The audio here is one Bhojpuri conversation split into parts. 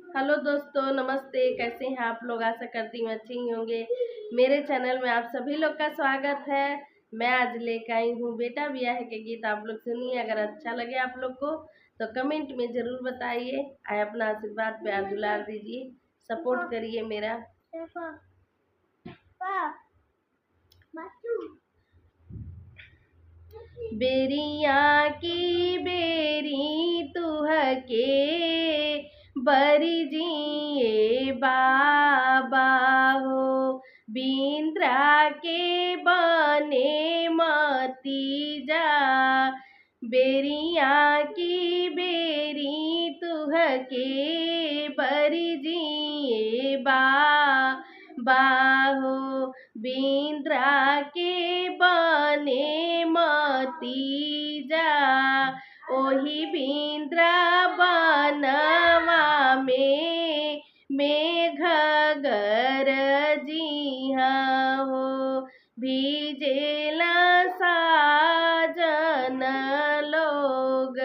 हेलो दोस्तों, नमस्ते। कैसे हैं आप लोग? आशा करती हूँ अच्छे ही होंगे। मेरे चैनल में आप सभी लोग का स्वागत है। मैं आज लेकर आई हूँ बेटा ब्याह के गीत। आप लोग सुनिए। अगर अच्छा लगे आप लोग को तो कमेंट में ज़रूर बताइए। आए अपना आशीर्वाद प्यार दुलार दीजिए, सपोर्ट करिए मेरा। बेरिया की बेरी तुह के बरी जिए बाबा हो, बिंद्रा के बने मती जा। बेरिया की बेरी तुह के बरी जिए बाबा हो, बिंद्रा के बने मती जा। ओही बिंद्रा बनवा में मेघ गरजिहा हो, भीजेला साजन लोग।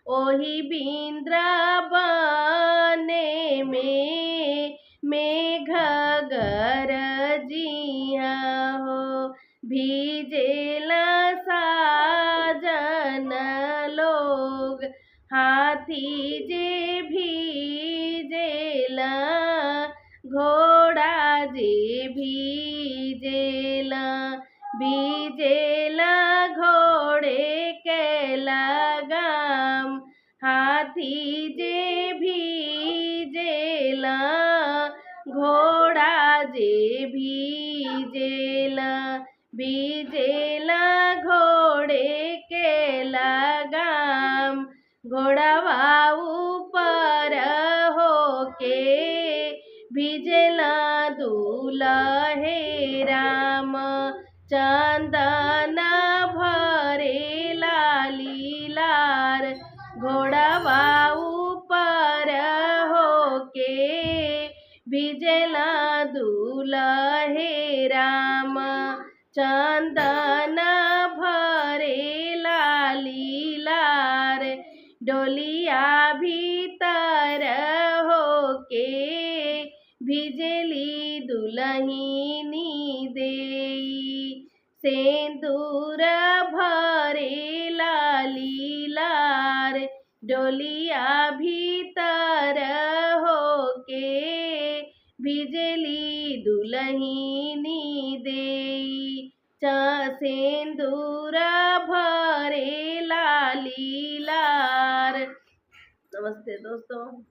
ओही बिंद्रा बने में मेघ गरजिहा हो, भीजेला साजन लोग। हाथी जे भीजेला, घोड़ा जे भीजेला, भीजेला घोड़े के लगाम। हाथी जे भीजेला, घोड़ा जे भीजेला, भीजेला घोड़े के लगाम। घोड़वा ऊपर होके भीजेला दूल्हे राम। चंदन भरे लाली लार, घोड़वा ऊपर होके भीजेला दूल्हे राम। चंदन भरे लाली लार, डोलिया भीतर होके भिजली दुल्हनी देई। सेंदूर भरे लाली लार, डोलिया भीतर होके भिजली दुल्हनी देई। सेंदूर भरे लाली लार। नमस्ते दोस्तों।